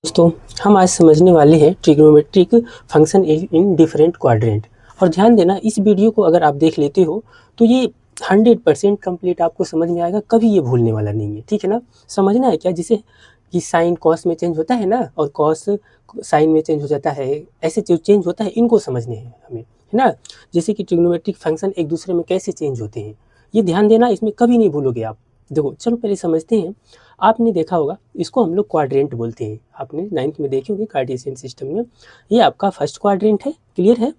दोस्तों, हम आज समझने वाले हैं trigonometric function in different quadrant. और ध्यान देना, इस वीडियो को अगर आप देख लेते हो तो ये 100% कंप्लीट आपको समझ में आएगा, कभी ये भूलने वाला नहीं है। ठीक है ना? समझना है क्या, जिसे कि साइन कॉस में चेंज होता है ना, और कॉस साइन में चेंज हो जाता है, ऐसे जो चेंज होता है इनको समझने हैं हमें, है ना। जैसे कि ट्रिग्नोमेट्रिक फंक्शन एक दूसरे में कैसे चेंज होते हैं, ये ध्यान देना, इसमें कभी नहीं भूलोगे आप। देखो, चलो पहले समझते हैं। आपने देखा होगा, इसको हम लोग क्वाड्रेंट बोलते हैं। आपने 9th में देखे होंगे कार्टेशियन सिस्टम में। ये आपका फर्स्ट क्वाड्रेंट है, क्लियर है।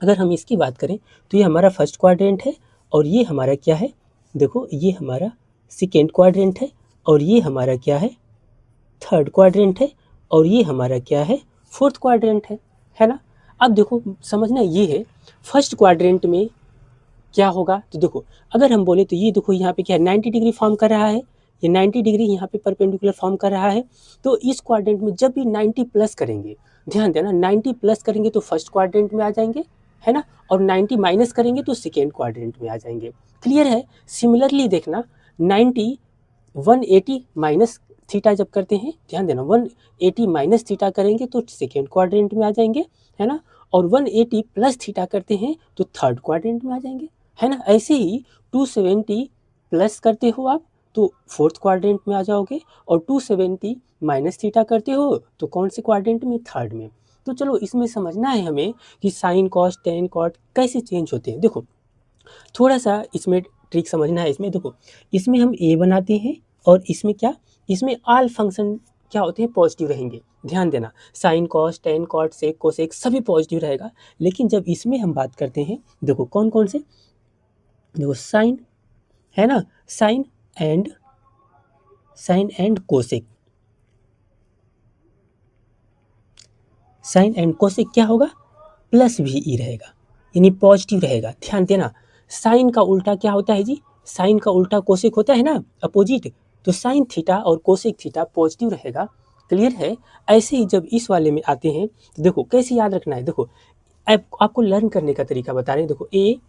अगर हम इसकी बात करें तो ये हमारा फर्स्ट क्वाड्रेंट है, और ये हमारा क्या है, देखो ये हमारा सेकेंड क्वाड्रेंट है, और ये हमारा क्या है, थर्ड क्वाड्रेंट है, और ये हमारा क्या है, फोर्थ क्वाड्रेंट है ना। अब देखो समझना ये है, फर्स्ट क्वाड्रेंट में क्या होगा, तो देखो अगर हम बोले तो ये देखो यहाँ पे क्या है, 90 डिग्री फॉर्म कर रहा है, ये 90 डिग्री यहाँ पे परपेंडिकुलर फॉर्म कर रहा है। तो इस क्वाड्रेंट में जब भी 90 प्लस करेंगे, ध्यान देना, 90 प्लस करेंगे तो फर्स्ट क्वाड्रेंट में आ जाएंगे, है ना, और 90 माइनस करेंगे तो सेकेंड क्वाड्रेंट में आ जाएंगे। क्लियर है। सिमिलरली देखना, 90 180 माइनस थीटा जब करते हैं, ध्यान देना, 180 माइनस थीटा करेंगे तो सेकेंड क्वाड्रेंट में आ जाएंगे, है ना, और 180 प्लस थीटा करते हैं तो थर्ड क्वाड्रेंट में आ जाएंगे, है ना। ऐसे ही 270 प्लस करते हो आप तो फोर्थ क्वाड्रेंट में आ जाओगे, और 270 माइनस थीटा करते हो तो कौन से क्वाड्रेंट में, थर्ड में। तो चलो इसमें समझना है हमें कि साइन कॉस टेन कॉट कैसे चेंज होते हैं। देखो थोड़ा सा इसमें ट्रिक समझना है। इसमें देखो, इसमें हम ए बनाते हैं, और इसमें क्या, इसमें ऑल फंक्शन क्या होते हैं, पॉजिटिव रहेंगे। ध्यान देना, sine cos tan cot sec cosec सभी पॉजिटिव रहेगा। लेकिन जब इसमें हम बात करते हैं, देखो कौन कौन से, देखो साइन, है ना, sine and cosec, sine and cosec क्या होगा, प्लस भी ई रहेगा, यानी पॉजिटिव रहेगा। ध्यान देना, साइन का उल्टा क्या होता है जी, साइन का उल्टा कोसेक होता है ना, अपोजिट। तो साइन थीटा और कोसेक थीटा पॉजिटिव रहेगा। क्लियर है। ऐसे ही जब इस वाले में आते हैं तो देखो कैसे याद रखना है। देखो आपको लर्न करने का तरीका बता रहे हैं। देखो ए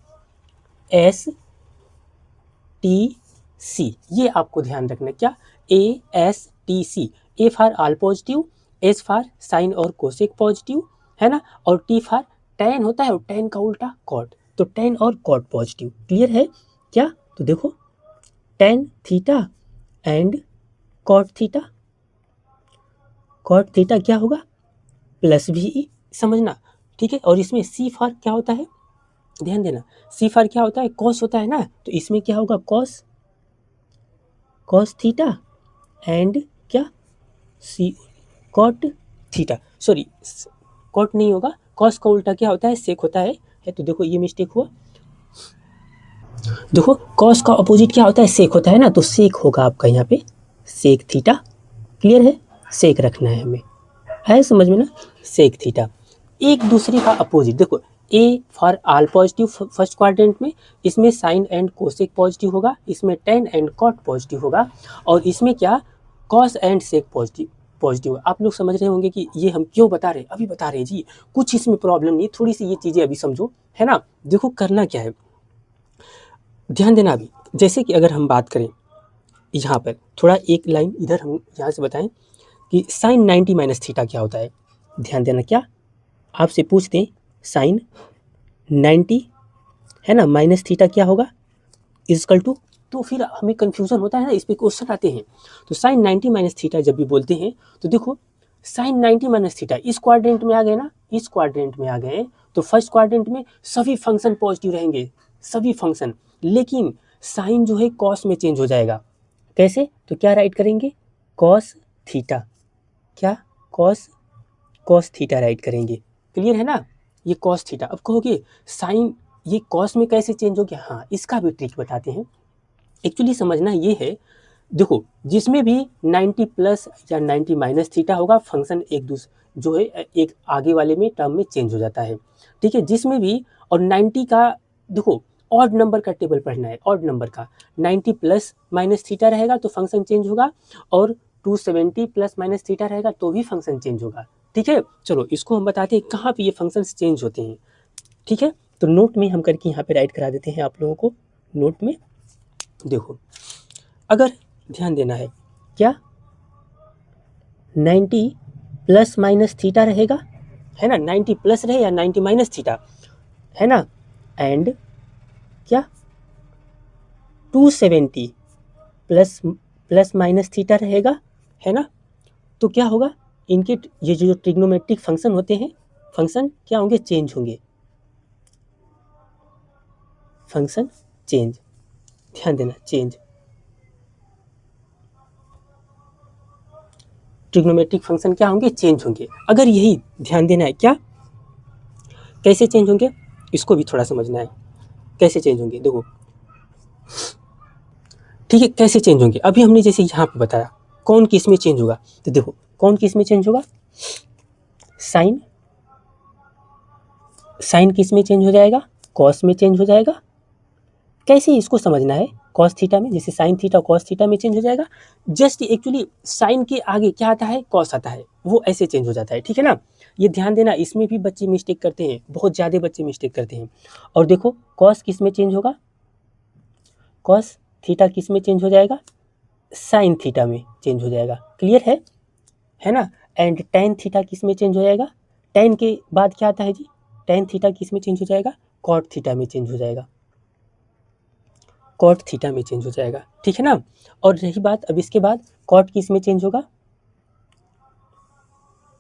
एस टी सी, ये आपको ध्यान रखना है। क्या, A S T C, A for all positive, S for sine और कोसेक पॉजिटिव, है ना, और टी फॉर टेन होता है, और टेन का उल्टा कॉट, तो टेन और कॉट पॉजिटिव। क्लियर है क्या। तो देखो tan theta and cot theta, cot theta क्या होगा, प्लस भी ई, समझना, ठीक है। और इसमें सी फॉर क्या होता है, ध्यान देना, सी फॉर क्या होता है, कॉस होता है ना, तो इसमें क्या होगा, कॉस, कॉस थीटा एंड क्या, सी कॉट थीटा, सॉरी कॉट नहीं होगा, कॉस का उल्टा क्या होता है, सेक होता है। तो देखो ये मिस्टेक हुआ। देखो कॉस का अपोजिट क्या होता है, सेक होता है ना, तो सेक होगा आपका यहाँ पे सेक थीटा। क्लियर है, सेक रखना है हमें, है समझ में ना, सेक थीटा। एक दूसरे का अपोजिट देखो, ए for all positive first quadrant में, इसमें साइन एंड कोसेक पॉजिटिव होगा, इसमें टेन एंड कॉट पॉजिटिव होगा, और इसमें क्या, कॉस एंड सेक पॉजिटिव। आप लोग समझ रहे होंगे कि ये हम क्यों बता रहे हैं, अभी बता रहे हैं जी, कुछ इसमें प्रॉब्लम नहीं, थोड़ी सी ये चीज़ें अभी समझो, है ना। देखो करना क्या है, ध्यान देना। अभी जैसे कि अगर हम बात करें यहाँ पर, थोड़ा एक लाइन इधर हम यहाँ से बताएं कि साइन 90 माइनस थीटा क्या होता है। ध्यान देना, क्या आपसे पूछते हैं, साइन 90 है ना, माइनस थीटा क्या होगा, इजकल टू, तो फिर हमें कन्फ्यूजन होता है ना, इस पर क्वेश्चन आते हैं। तो साइन 90 माइनस थीटा जब भी बोलते हैं तो देखो, साइन 90 माइनस थीटा इस क्वाड्रेंट में आ गए ना, इस क्वाड्रेंट में आ गए, तो फर्स्ट क्वाड्रेंट में सभी फंक्शन पॉजिटिव रहेंगे, सभी फंक्शन। लेकिन साइन जो है कॉस में चेंज हो जाएगा। कैसे, तो क्या राइट करेंगे, कॉस थीटा, क्या, कॉस, कॉस थीटा राइट करेंगे। क्लियर है ना, ये कॉस थीटा। अब कहोगे साइन ये कॉस में कैसे चेंज हो गया, हाँ इसका भी ट्रिक बताते हैं। एक्चुअली समझना ये है, देखो जिसमें भी 90 प्लस या 90 माइनस थीटा होगा, फंक्शन एक दूसरे जो है एक आगे वाले में टर्म में चेंज हो जाता है, ठीक है। जिसमें भी, और 90 का देखो ऑड नंबर का टेबल पढ़ना है, ऑड नंबर का 90 प्लस माइनस थीटा रहेगा तो फंक्शन चेंज होगा, और 270 प्लस माइनस थीटा रहेगा तो भी फंक्शन चेंज होगा, ठीक है। चलो इसको हम बताते हैं कहाँ पे ये फंक्शन चेंज होते हैं, ठीक है। तो नोट में हम करके यहाँ पे राइट करा देते हैं आप लोगों को। नोट में देखो, अगर ध्यान देना है, क्या 90 प्लस माइनस थीटा रहेगा, है ना, 90 प्लस रहे या 90 माइनस थीटा, है ना, एंड क्या 270 प्लस माइनस थीटा रहेगा, है ना। तो क्या होगा, इनके ये जो ट्रिग्नोमेट्रिक फंक्शन होते हैं, फंक्शन क्या होंगे, चेंज होंगे, फंक्शन चेंज, ध्यान देना, चेंज, ट्रिग्नोमेट्रिक फंक्शन क्या होंगे, चेंज होंगे। अगर यही ध्यान देना है, क्या कैसे चेंज होंगे, इसको भी थोड़ा समझना है, कैसे चेंज होंगे, देखो ठीक है, कैसे चेंज होंगे। अभी हमने जैसे यहाँ पे बताया कौन किस में चेंज होगा, तो देखो कौन किस में चेंज होगा, साइन, साइन किस में चेंज हो जाएगा, कॉस में चेंज हो जाएगा। कैसे इसको समझना है, कॉस थीटा में, जैसे साइन थीटा कॉस थीटा में चेंज हो जाएगा, जस्ट एक्चुअली साइन के आगे क्या आता है, कॉस आता है, वो ऐसे चेंज हो जाता है, ठीक है ना। ये ध्यान देना, इसमें भी बच्चे मिस्टेक करते हैं, बहुत ज़्यादा बच्चे मिस्टेक करते हैं। और देखो कॉस किस में चेंज होगा, कॉस थीटा किस में चेंज हो जाएगा, साइन थीटा में चेंज हो जाएगा, क्लियर है ना। एंड टेन थीटा किस में चेंज हो जाएगा, टेन के बाद क्या आता है जी, टेन थीटा किस में चेंज हो जाएगा, कॉट थीटा में चेंज हो जाएगा, कॉट थीटा में चेंज हो जाएगा, ठीक है ना। और रही बात अब इसके बाद कॉट किस में चेंज होगा,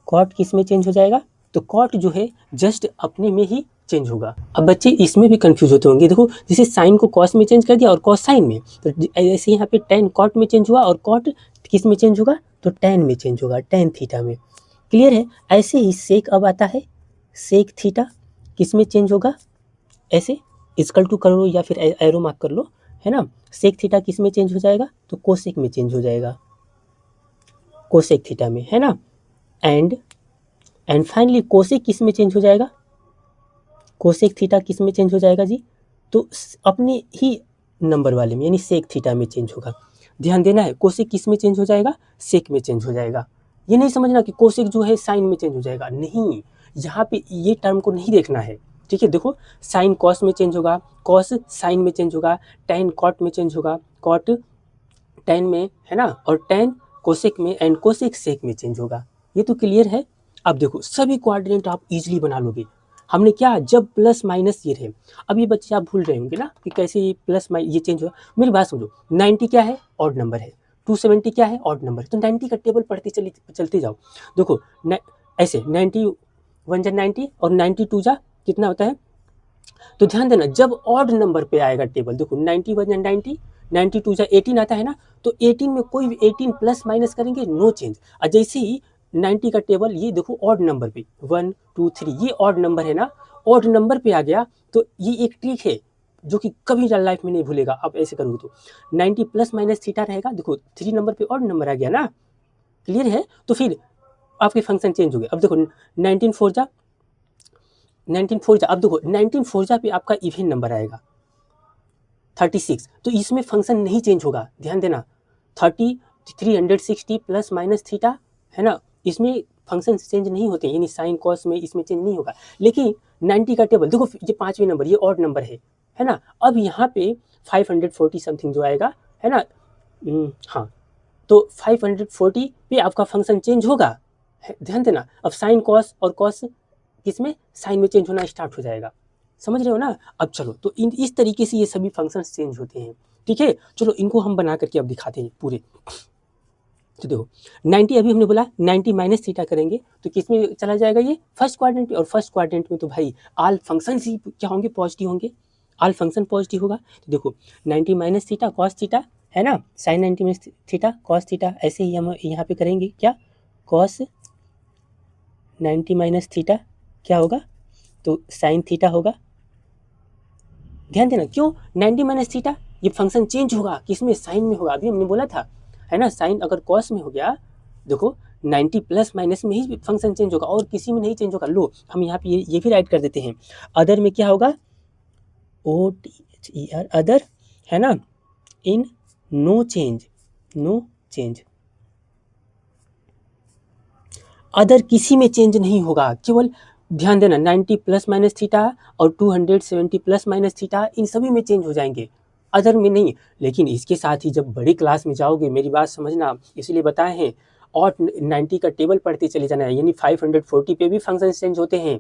कॉट किस में चेंज हो जाएगा, तो कॉट जो है जस्ट अपने में ही चेंज होगा। अब बच्चे इसमें भी कंफ्यूज होते होंगे, देखो जैसे साइन को कॉस में चेंज कर दिया और कॉस साइन में, तो ऐसे यहाँ पे टेन कॉट में चेंज हुआ और कॉट किस में चेंज होगा, तो टेन में चेंज होगा, टेन थीटा में, क्लियर है। ऐसे ही सेक अब आता है, सेक थीटा किस में चेंज होगा, ऐसे इक्वल टू कर लो या फिर एरो मार्क कर लो, है ना। सेक थीटा किस में चेंज हो जाएगा, तो कोसेक में चेंज हो जाएगा, कोसेक थीटा में, है ना। एंड फाइनली कोसेक किस में चेंज हो जाएगा, कोसेक थीटा किस में चेंज हो जाएगा जी, तो अपने ही नंबर वाले में, यानी सेक थीटा में चेंज होगा। ध्यान देना है, कोसेक किस में चेंज हो जाएगा, सेक में चेंज हो जाएगा। ये नहीं समझना कि कोसेक जो है साइन में चेंज हो जाएगा, नहीं, यहाँ पे ये टर्म को नहीं देखना है, ठीक है। देखो साइन कॉस में चेंज होगा, कॉस साइन में चेंज होगा, टेन कॉट में चेंज होगा, कॉट टेन में, है ना, और टेन कोसेक में, एंड कोसेक सेक में चेंज होगा। ये तो क्लियर है। अब देखो सभी क्वाड्रेंट आप इजीली बना लोगे। हमने क्या, जब प्लस माइनस ये रहे, अब ये बच्चे आप भूल रहे होंगे ना कि कैसे ये प्लस ये चेंज हुआ। मेरी बात समझो, 90 क्या है, ऑड नंबर है, 270 क्या है, ऑड नंबर है, तो 90 का टेबल पढ़ते चलते जाओ। देखो ऐसे 91 जा 90 और 92 जा कितना होता है, तो ध्यान देना जब ऑड नंबर पे आएगा टेबल, देखो 91 जा 90, 92 जा 18 आता है ना, तो 18 में कोई भी 18 प्लस माइनस करेंगे, नो चेंज। और जैसे ही 90 का टेबल, ये देखो ऑड नंबर पे 1 2 3, ये ऑड नंबर है ना, ऑड नंबर पे आ गया, तो ये एक ट्रिक है जो कि कभी लाइफ में नहीं भूलेगा। आप ऐसे करोगे तो 90 प्लस माइनस थीटा रहेगा, देखो 3 नंबर पे ऑड नंबर आ गया ना, क्लियर है। तो फिर आपके फंक्शन चेंज हो गए। अब देखो 19 4 जा, अब देखो 19 4 जा पे आपका इवन नंबर आएगा 36, तो इसमें फंक्शन नहीं चेंज होगा, ध्यान देना। 360 प्लस माइनस थीटा, है ना, इसमें फंक्शन चेंज नहीं होते, यानी साइन कॉस में इसमें चेंज नहीं होगा। लेकिन 90 का टेबल देखो, ये पांचवें नंबर, ये ऑड नंबर है ना। अब यहाँ पे 540 समथिंग जो आएगा, है ना, हाँ, तो 540 पे आपका फंक्शन चेंज होगा, ध्यान देना। अब साइन कॉस और कॉस किसमें, साइन में चेंज होना स्टार्ट हो जाएगा, समझ रहे हो ना। अब चलो, तो इस तरीके से ये सभी फंक्शंस चेंज होते हैं, ठीक है। चलो इनको हम बना करके अब दिखाते हैं पूरे। तो देखो 90 अभी हमने बोला 90 माइनस थीटा करेंगे तो किस में चला जाएगा, ये फर्स्ट क्वाड्रेंट में। और फर्स्ट क्वाड्रेंट में तो भाई ऑल फंक्शन ही क्या होंगे, पॉजिटिव होंगे, ऑल फंक्शन पॉजिटिव होगा। तो देखो 90 माइनस थीटा कॉस थीटा, है ना, sine 90 minus theta cos theta, ऐसे ही हम यहाँ पे करेंगे क्या, कॉस 90 माइनस थीटा क्या होगा, तो साइन थीटा होगा। ध्यान देना, क्यों 90 माइनस थीटा, ये फंक्शन चेंज होगा किसमें, साइन में होगा, अभी हमने बोला था, है ना। साइन अगर कॉस में हो गया, देखो 90 प्लस माइनस में ही फंक्शन चेंज होगा और किसी में नहीं चेंज होगा। लो हम यहाँ पे ये भी राइट कर देते हैं, अदर में क्या होगा, OTHER अदर, है ना, इन नो चेंज, अदर किसी में चेंज नहीं होगा, केवल ध्यान देना 90 प्लस माइनस थीटा और 270 प्लस माइनस थीटा, इन सभी में चेंज हो जाएंगे, अदर में नहीं। लेकिन इसके साथ ही जब बड़ी क्लास में जाओगे, मेरी बात समझना, इसलिए बताए हैं, और 90 का टेबल पढ़ते चले जाना है, यानी 540 पे भी फंक्शन चेंज होते हैं।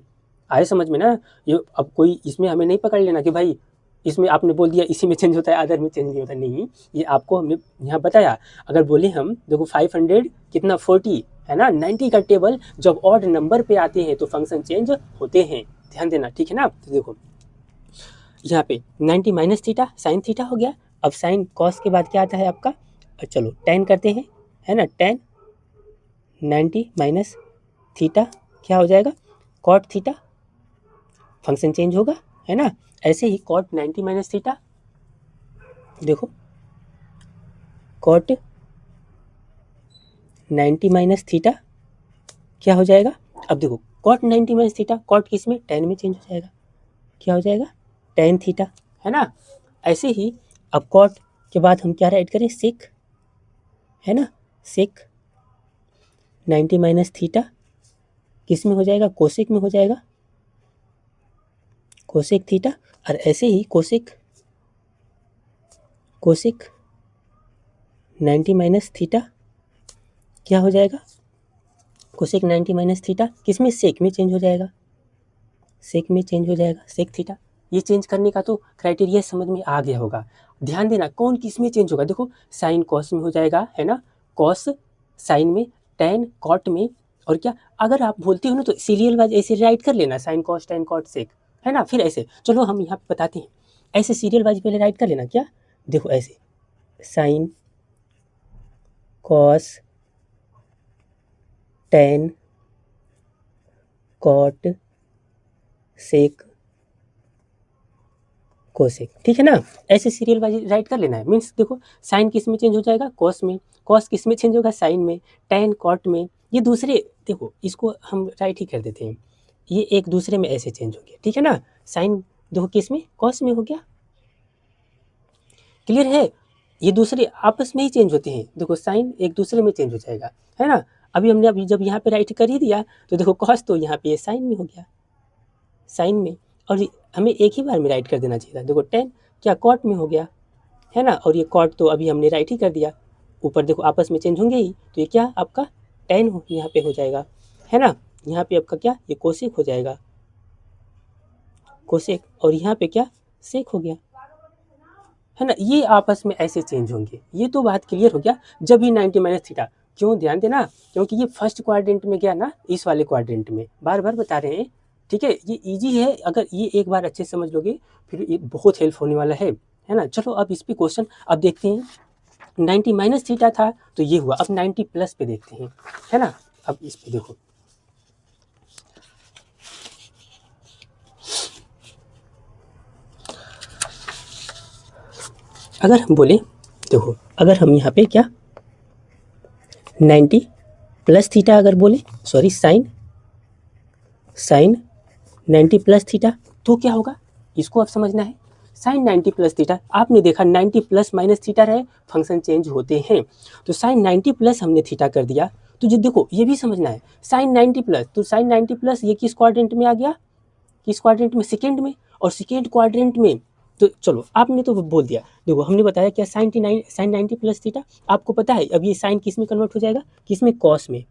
आए समझ में ना? ये अब कोई इसमें हमें नहीं पकड़ लेना कि भाई इसमें आपने बोल दिया इसी में चेंज होता है, अदर में चेंज नहीं होता, नहीं, ये आपको हमने यहाँ बताया। अगर बोले हम देखो 500 कितना 40 है ना, 90 का टेबल जब ऑड नंबर पे आते हैं तो फंक्शन चेंज होते हैं, ध्यान देना, ठीक है ना। तो देखो यहाँ पे 90 माइनस थीटा साइन थीटा हो गया। अब साइन कॉस के बाद क्या आता है आपका, चलो टेन करते हैं, है ना, टेन 90 माइनस थीटा क्या हो जाएगा, कॉट थीटा, फंक्शन चेंज होगा, है ना। ऐसे ही कॉट 90 माइनस थीटा, देखो कॉट 90 माइनस थीटा क्या हो जाएगा। अब देखो कॉट 90 माइनस थीटा, कॉट किस में, टेन में चेंज हो जाएगा, क्या हो जाएगा, टेन थीटा, है ना। ऐसे ही अब कॉट के बाद हम क्या राइट करें, सेक, है ना, सेक 90 माइनस थीटा किस में हो जाएगा, कोसेक में हो जाएगा, कोसेक थीटा। और ऐसे ही कोसेक 90 माइनस थीटा क्या हो जाएगा, कोसेक 90 माइनस थीटा किस में, सेक में चेंज हो जाएगा, सेक में चेंज हो जाएगा, सेक थीटा। ये चेंज करने का तो क्राइटेरिया समझ में आ गया होगा। ध्यान देना कौन किस में चेंज होगा, देखो साइन कॉस में हो जाएगा, है ना, कॉस साइन में, टेन कॉट में, और क्या अगर आप बोलते हो ना तो सीरियल वाइज ऐसे राइट कर लेना, sine cos tan cot sec, है ना। फिर ऐसे चलो हम यहाँ पे बताते हैं, ऐसे सीरियल वाइज पहले राइट कर लेना, क्या देखो ऐसे sine cos tan cot sec cosec, ठीक है ना। ऐसे सीरियल वाइज राइट कर लेना है। मीन्स देखो साइन किस में चेंज हो जाएगा, कॉस में, कॉस किस में चेंज होगा, साइन में, टेन कॉट में। ये दूसरे देखो इसको हम राइट ही कर देते हैं, ये एक दूसरे में ऐसे चेंज हो गया, ठीक है ना। साइन देखो किस में, कॉस में हो गया, क्लियर है। ये दूसरे आपस में ही चेंज होते हैं, देखो साइन एक दूसरे में चेंज हो जाएगा, है ना। अभी जब यहाँ पे राइट कर ही दिया तो देखो कॉस तो यहाँ पे साइन में हो गया, साइन में, और हमें एक ही बार में राइट कर देना चाहिए था। देखो टेन क्या कॉट में हो गया, है ना, और ये कॉट तो अभी हमने राइट ही कर दिया, ऊपर देखो आपस में चेंज होंगे ही, तो ये क्या आपका टेन हो यहाँ पे हो जाएगा, है ना। यहाँ पे आपका क्या, ये कोसेक हो जाएगा, कोसेक, और यहाँ पे क्या सेक हो गया, है ना। ये आपस में ऐसे चेंज होंगे, ये तो बात क्लियर हो गया। जब भी 90 माइनस थीटा, क्यों ध्यान देना, क्योंकि ये फर्स्ट क्वाड्रेंट में गया ना, इस वाले क्वाड्रेंट में, बार बार बता रहे हैं, ठीक है। ये इजी है, अगर ये एक बार अच्छे से समझ लोगे फिर ये बहुत हेल्प होने वाला है ना। चलो अब इस पे क्वेश्चन अब देखते हैं। 90 माइनस थीटा था तो ये हुआ, अब 90 प्लस पे देखते हैं, है ना। अब इस पे देखो, अगर हम बोले देखो, अगर हम यहाँ पे क्या 90 प्लस थीटा अगर बोले, सॉरी साइन 90 प्लस थीटा, तो क्या होगा इसको अब समझना है। साइन 90 प्लस थीटा, आपने देखा 90 प्लस माइनस थीटा रहे फंक्शन चेंज होते हैं, तो साइन 90 प्लस हमने थीटा कर दिया, तो जो देखो ये भी समझना है, साइन 90 प्लस, तो साइन 90 प्लस ये किस क्वाड्रेंट में आ गया, किस क्वाड्रेंट में, सेकेंड में, और सेकेंड क्वाड्रेंट में, तो चलो आपने तो बोल दिया, देखो हमने बताया क्या साइन 90 प्लस थीटा, आपको पता है अब ये साइन किस में कन्वर्ट हो जाएगा, किस में, कॉस में,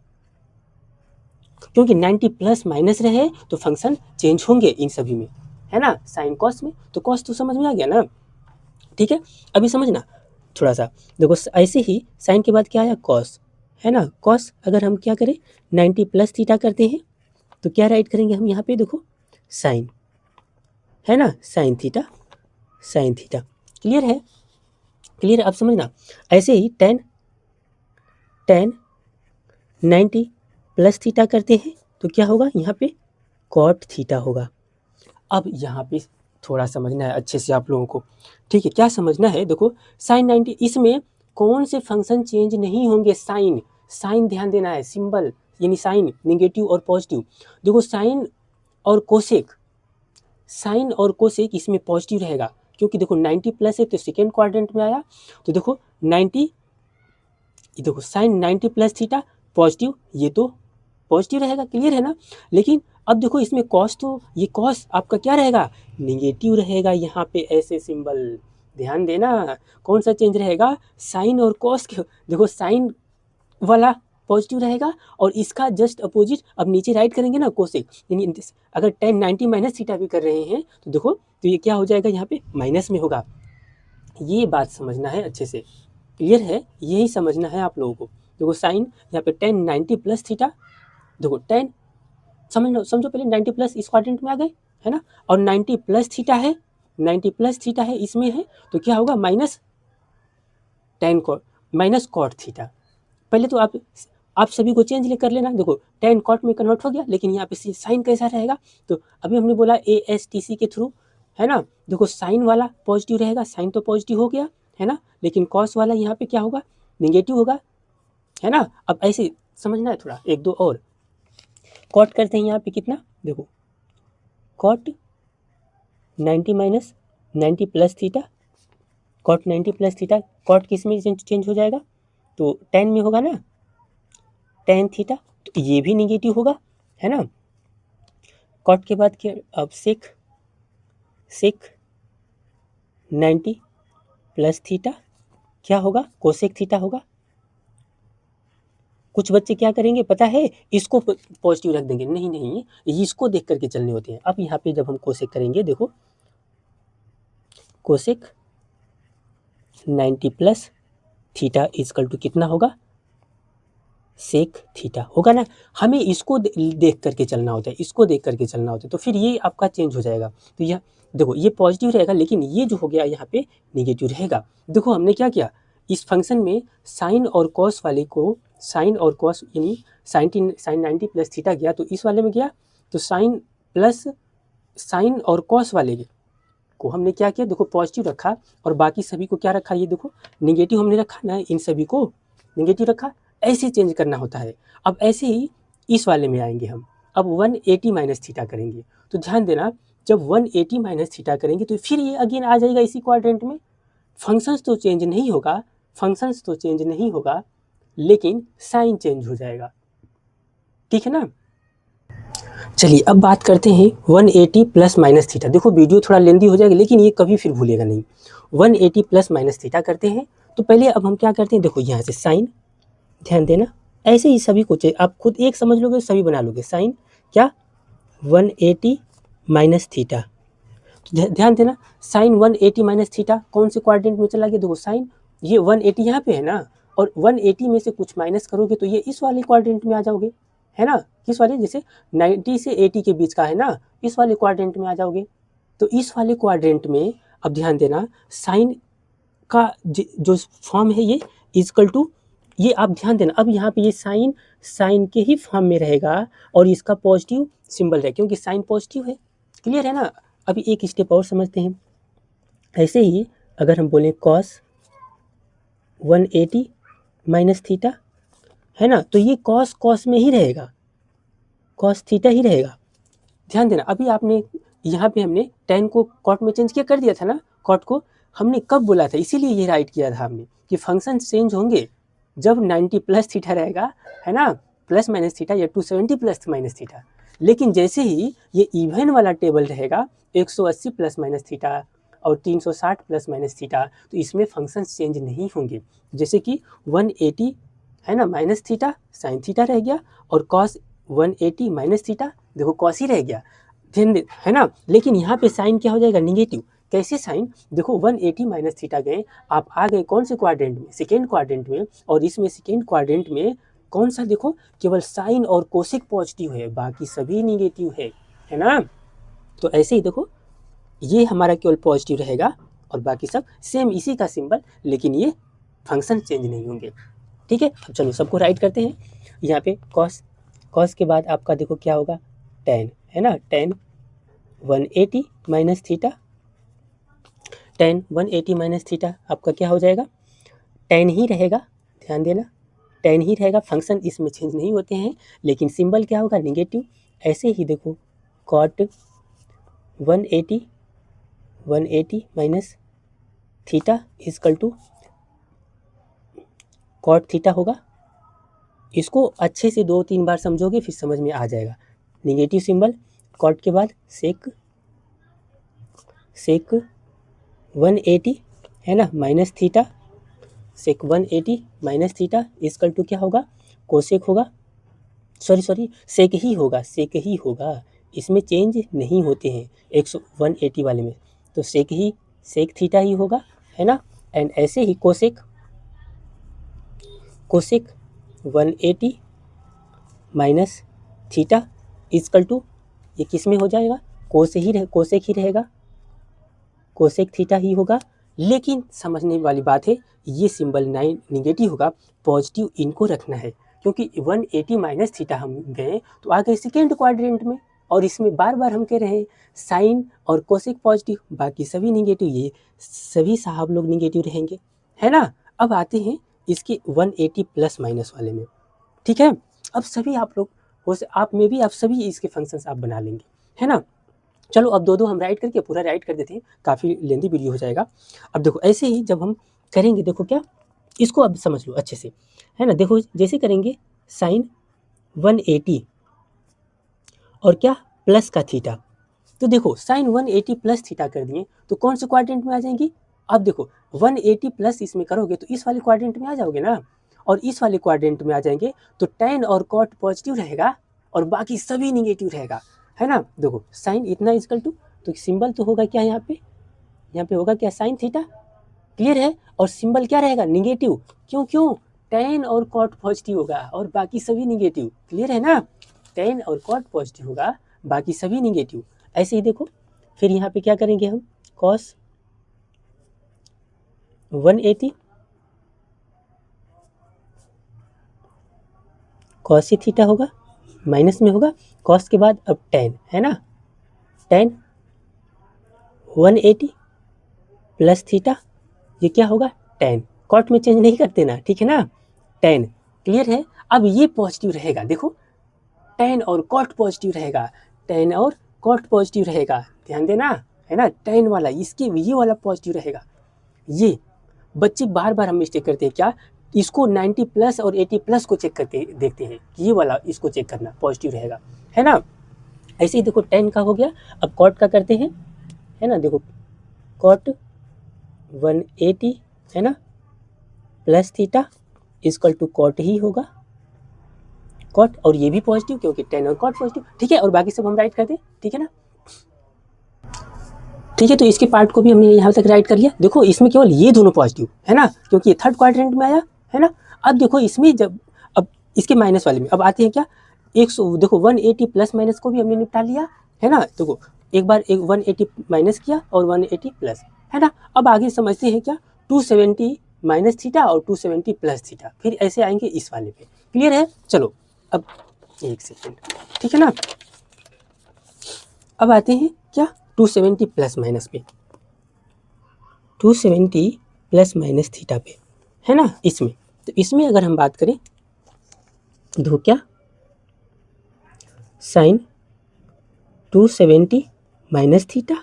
क्योंकि 90 प्लस माइनस रहे तो फंक्शन चेंज होंगे इन सभी में, है ना, साइन कॉस में, तो कॉस तो समझ में आ गया ना, ठीक है। अभी समझना थोड़ा सा, देखो ऐसे ही साइन के बाद क्या आया, कॉस, है ना, कॉस अगर हम क्या करें 90 प्लस थीटा करते हैं तो क्या राइट करेंगे हम यहाँ पे, देखो साइन, है ना, साइन थीटा, क्लियर है, क्लियर है। अब समझना ऐसे ही टेन 90 प्लस थीटा करते हैं तो क्या होगा यहाँ पे, कॉट थीटा होगा। अब यहाँ पे थोड़ा समझना है अच्छे से आप लोगों को, ठीक है। क्या समझना है, देखो साइन 90, इसमें कौन से फंक्शन चेंज नहीं होंगे, साइन ध्यान देना है, सिंबल यानी साइन नेगेटिव और पॉजिटिव। देखो साइन और कोसेक इसमें पॉजिटिव रहेगा, क्योंकि देखो 90 प्लस है तो सेकेंड क्वाड्रेंट में आया, तो देखो 90, देखो साइन 90 प्लस थीटा पॉजिटिव, ये तो पॉजिटिव रहेगा, क्लियर है ना। लेकिन अब देखो इसमें कॉस, तो ये कॉस आपका क्या रहेगा, नेगेटिव रहेगा, यहाँ पे ऐसे सिंबल, ध्यान देना कौन सा चेंज रहेगा, साइन और कॉस के, देखो साइन वाला पॉजिटिव रहेगा और इसका जस्ट अपोजिट अब नीचे राइट करेंगे ना कोसेक, यानी अगर tan 90 माइनस थीटा भी कर रहे हैं तो देखो तो ये क्या हो जाएगा यहाँ पे माइनस में होगा। ये बात समझना है अच्छे से, क्लियर है, यही समझना है आप लोगों को। देखो साइन यहाँ पे tan 90 प्लस थीटा, देखो tan समझो पहले 90 प्लस इस क्वाड्रेंट में आ गए है ना, और 90 प्लस थीटा है, 90 प्लस थीटा है इसमें है तो क्या होगा minus tan cot minus cot theta. पहले तो आप सभी को चेंज कर लेना, देखो tan कॉट में कन्वर्ट हो गया, लेकिन यहाँ पे साइन कैसा रहेगा, तो अभी हमने बोला ASTC के थ्रू है ना, देखो साइन वाला पॉजिटिव रहेगा, साइन तो पॉजिटिव हो गया है ना, लेकिन कॉस वाला यहाँ पे क्या होगा निगेटिव होगा है ना। अब ऐसे समझना है थोड़ा, एक दो और कॉट करते हैं यहाँ पे कितना, देखो cot 90 minus 90 plus theta, cot 90 plus theta, cot किस में चेंज हो जाएगा, तो tan में होगा ना, tan थीटा, तो ये भी निगेटिव होगा है ना। कॉट के बाद क्या, अब सेक 90 प्लस थीटा क्या होगा, कोसेक थीटा होगा। कुछ बच्चे क्या करेंगे पता है, इसको पॉजिटिव रख देंगे, नहीं नहीं इसको देख करके चलने होते हैं। अब यहाँ पे जब हम कोसेक करेंगे, देखो cosec 90 plus theta is equal to कितना होगा, सेक थीटा होगा ना। हमें इसको देख करके चलना होता है, इसको देख करके चलना होता है, तो फिर ये आपका चेंज हो जाएगा। तो यह देखो ये पॉजिटिव रहेगा, लेकिन ये जो हो गया यहाँ पे निगेटिव रहेगा। देखो हमने क्या किया, इस फंक्शन में साइन और कॉस वाले को, साइन और कॉस यानी साइन 90 प्लस थीटा गया, तो इस वाले में गया तो साइन प्लस साइन और कॉस वाले को हमने क्या किया, देखो पॉजिटिव रखा और बाकी सभी को क्या रखा, ये देखो निगेटिव हमने रखा ना, इन सभी को निगेटिव रखा। ऐसे चेंज करना होता है। अब ऐसे ही इस वाले में आएंगे हम, अब 180 माइनस थीटा करेंगे, तो ध्यान देना जब 180 माइनस थीटा करेंगे तो फिर ये अगेन आ जाएगा इसी क्वाड्रेंट में। फंक्शंस तो चेंज नहीं होगा, फंक्शंस तो चेंज नहीं होगा, लेकिन साइन चेंज हो जाएगा, ठीक है ना। चलिए अब बात करते हैं 180 प्लस माइनस थीटा। देखो वीडियो थोड़ा लेंदी हो जाएगा, लेकिन ये कभी फिर भूलेगा नहीं। 180 प्लस माइनस थीटा करते हैं, तो पहले अब हम क्या करते हैं, देखो यहाँ से साइन, ध्यान देना ऐसे ही सभी को आप खुद एक समझ लोगे सभी बना लोगे, साइन क्या 180 माइनस थीटा, तो ध्यान देना साइन 180 माइनस थीटा कौन से क्वाड्रेंट में चला गया, देखो साइन ये 180 यहाँ पे है ना, और 180 में से कुछ माइनस करोगे तो ये इस वाले क्वाड्रेंट में आ जाओगे है ना। किस वाले, जैसे 90 से 80 के बीच का है ना, इस वाले क्वाड्रेंट में आ जाओगे। तो इस वाले क्वाड्रेंट में अब ध्यान देना साइन का जो फॉर्म है ये इजकल टू, ये आप ध्यान देना, अब यहाँ पे ये साइन के ही फॉर्म में रहेगा और इसका पॉजिटिव सिंबल है क्योंकि साइन पॉजिटिव है, क्लियर है ना। अभी एक स्टेप और समझते हैं। ऐसे ही अगर हम बोलें कॉस 180 माइनस थीटा है ना, तो ये कॉस में ही रहेगा, कॉस थीटा ही रहेगा। ध्यान देना अभी आपने यहाँ पे हमने tan को कॉट में चेंज किया कर दिया था ना, कॉट को हमने कब बोला था, इसीलिए ये राइट किया था हमने कि फंक्शन चेंज होंगे जब 90 प्लस थीटा रहेगा है ना, प्लस माइनस थीटा या 270 प्लस माइनस थीटा। लेकिन जैसे ही ये इवन वाला टेबल रहेगा 180 प्लस माइनस थीटा और 360 प्लस माइनस थीटा, तो इसमें फंक्शन चेंज नहीं होंगे। जैसे कि 180 है ना माइनस थीटा साइन थीटा रह गया, और कॉस 180 माइनस थीटा देखो कॉस ही रह गया, है ना। लेकिन यहाँ पे साइन क्या हो जाएगा निगेटिव, कैसे साइन, देखो 180 माइनस थीटा गए, आप आ गए कौन से क्वाड्रेंट में, सेकेंड क्वाड्रेंट में, और इसमें सेकेंड क्वाड्रेंट में कौन सा, देखो केवल साइन और कोसेक पॉजिटिव है, बाकी सभी निगेटिव है ना। तो ऐसे ही देखो ये हमारा केवल पॉजिटिव रहेगा और बाकी सब सेम इसी का सिंबल, लेकिन ये फंक्शन चेंज नहीं होंगे, ठीक है। अब चलो सबको राइट करते हैं। यहाँ पे कॉस के बाद आपका देखो क्या होगा tan है ना, tan 180 minus theta, tan 180 minus theta आपका क्या हो जाएगा, tan ही रहेगा, ध्यान देना tan ही रहेगा, फंक्शन इसमें चेंज नहीं होते हैं, लेकिन सिंबल क्या होगा निगेटिव। ऐसे ही देखो cot 180 minus theta is equal to cot theta होगा। इसको अच्छे से 2-3 बार समझोगे फिर समझ में आ जाएगा। निगेटिव सिंबल, कॉट के बाद सेक 180 है ना minus theta, sec 180 minus theta is equal to क्या होगा कोसेक होगा, सॉरी सेक ही होगा, इसमें चेंज नहीं होते हैं 180 वाले में, तो सेक थीटा ही होगा, है ना। एंड ऐसे ही cosec 180 minus theta is equal to, ये किस में हो जाएगा, कोसेक ही रहेगा, कोसेक थीटा ही होगा। लेकिन समझने वाली बात है, ये सिंबल निगेटिव होगा, पॉजिटिव इनको रखना है, क्योंकि 180 माइनस थीटा हम गए तो आ गए सेकेंड क्वाड्रेंट में, और इसमें बार बार हम कह रहे हैं साइन और कोसेक पॉजिटिव, बाकी सभी निगेटिव, ये सभी साहब लोग निगेटिव रहेंगे, है ना। अब आते हैं इसके 180 प्लस माइनस वाले में, ठीक है। अब सभी आप लोग आप में भी आप सभी इसके फंक्शंस आप बना लेंगे, है ना। चलो अब दो हम राइट करके पूरा राइट कर देते हैं, काफ़ी लेंदी वीडियो हो जाएगा। अब देखो ऐसे ही जब हम करेंगे, देखो क्या, इसको अब समझ लो अच्छे से, है ना। देखो जैसे करेंगे साइन 180 और क्या प्लस का थीटा, तो देखो साइन 180 प्लस थीटा कर दिए तो कौन से क्वाड्रेंट में आ जाएंगी। अब देखो 180 प्लस इसमें करोगे तो इस वाले क्वाड्रेंट में आ जाओगे ना, और इस वाले क्वाड्रेंट में आ जाएंगे तो tan और cot पॉजिटिव रहेगा और बाकी सभी निगेटिव रहेगा, है ना। देखो साइन इतना इजकल टू, तो सिंबल तो होगा क्या यहाँ पे होगा क्या, साइन थीटा, क्लियर है। और सिंबल क्या रहेगा, निगेटिव, क्यों tan और cot पॉजिटिव होगा और बाकी सभी निगेटिव, क्लियर है ना। tan और cot पॉजिटिव होगा, बाकी सभी निगेटिव। ऐसे ही देखो फिर यहाँ पे क्या करेंगे हम, cos 180 cos ही थीटा होगा, माइनस में होगा, cos के बाद अब tan, है ना, tan 180 प्लस थीटा, ये क्या होगा tan, cot में चेंज नहीं करते ना, ठीक है ना, tan, क्लियर है। अब ये पॉजिटिव रहेगा, देखो tan और cot पॉजिटिव रहेगा, tan और cot पॉजिटिव रहेगा, ध्यान देना, है ना। tan वाला इसके ये वाला पॉजिटिव रहेगा। ये बच्चे बार बार हम मिस्टेक करते हैं, क्या, इसको 90 प्लस और 80 प्लस को चेक करते देखते हैं, ये वाला इसको चेक करना पॉजिटिव रहेगा, है ना। ऐसे ही देखो tan का हो गया, अब cot का करते हैं, है ना। देखो cot 180, है ना, plus theta is equal to cot ही होगा, cot, और ये भी पॉजिटिव क्योंकि tan और cot पॉजिटिव, ठीक है। और बाकी सब हम राइट कर दें, ठीक है ना, ठीक है। तो इसके पार्ट को भी हमने यहाँ तक राइट कर लिया। देखो इसमें केवल ये दोनों पॉजिटिव, है ना, क्योंकि ये थर्ड क्वाड्रेंट में आया, है ना। अब देखो इसमें जब अब इसके माइनस वाले में अब आते हैं क्या, 100, देखो 180 प्लस माइनस को भी हमने निपटा लिया, है ना। देखो एक बार 180 माइनस किया और 180 प्लस, है ना। अब आगे समझते हैं क्या, 270 माइनस थीटा और 270 प्लस थीटा, फिर ऐसे आएंगे इस वाले पे, क्लियर है। चलो अब एक सेकेंड, ठीक है ना। अब आते हैं क्या, 270 प्लस माइनस पे, 270 प्लस माइनस थीटा पे, है ना। इसमें तो इसमें अगर हम बात करें तो क्या, sine 270 minus theta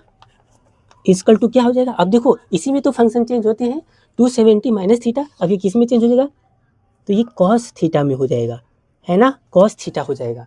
is equal to क्या हो जाएगा। अब देखो इसी में तो फंक्शन चेंज होते हैं, 270 माइनस थीटा, अब ये किस में चेंज हो जाएगा, तो ये कॉस थीटा में हो जाएगा, है ना, कॉस थीटा हो जाएगा,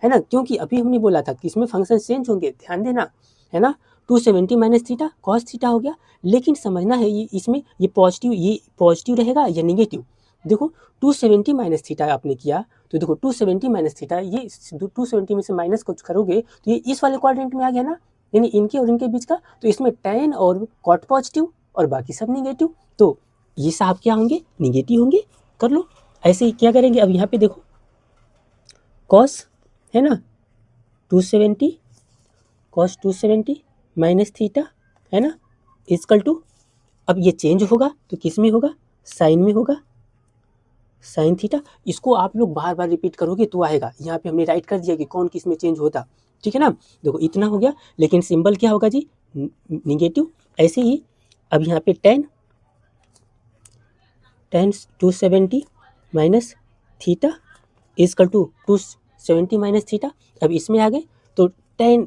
है ना। क्योंकि अभी हमने बोला था कि इसमें फंक्शन चेंज होंगे, ध्यान देना, है ना। 270 माइनस थीटा कॉस थीटा हो गया, लेकिन समझना है ये इसमें ये पॉजिटिव रहेगा या निगेटिव। देखो 270 माइनस थीटा आपने किया तो देखो 270 माइनस थीटा, ये 270 में से माइनस कुछ करोगे तो ये इस वाले क्वाड्रेंट में आ गया ना, यानी इनके और इनके बीच का, तो इसमें tan और cot पॉजिटिव और बाकी सब निगेटिव, तो ये साहब क्या होंगे, निगेटिव होंगे, कर लो। ऐसे ही क्या करेंगे, अब यहाँ पे देखो कॉस, है ना, 270 कॉस 270 माइनस थीटा, है ना, इजकल टू, अब ये चेंज होगा तो किस में होगा, साइन में होगा, साइन थीटा। इसको आप लोग बार बार रिपीट करोगे तो आएगा, यहाँ पे हमने राइट कर दिया कि कौन किस में चेंज होता, ठीक है ना। देखो इतना हो गया, लेकिन सिंबल क्या होगा जी, निगेटिव। ऐसे ही अब यहाँ पे tan 270 minus theta is equal to 270 minus theta. अब इसमें आ गए तो tan,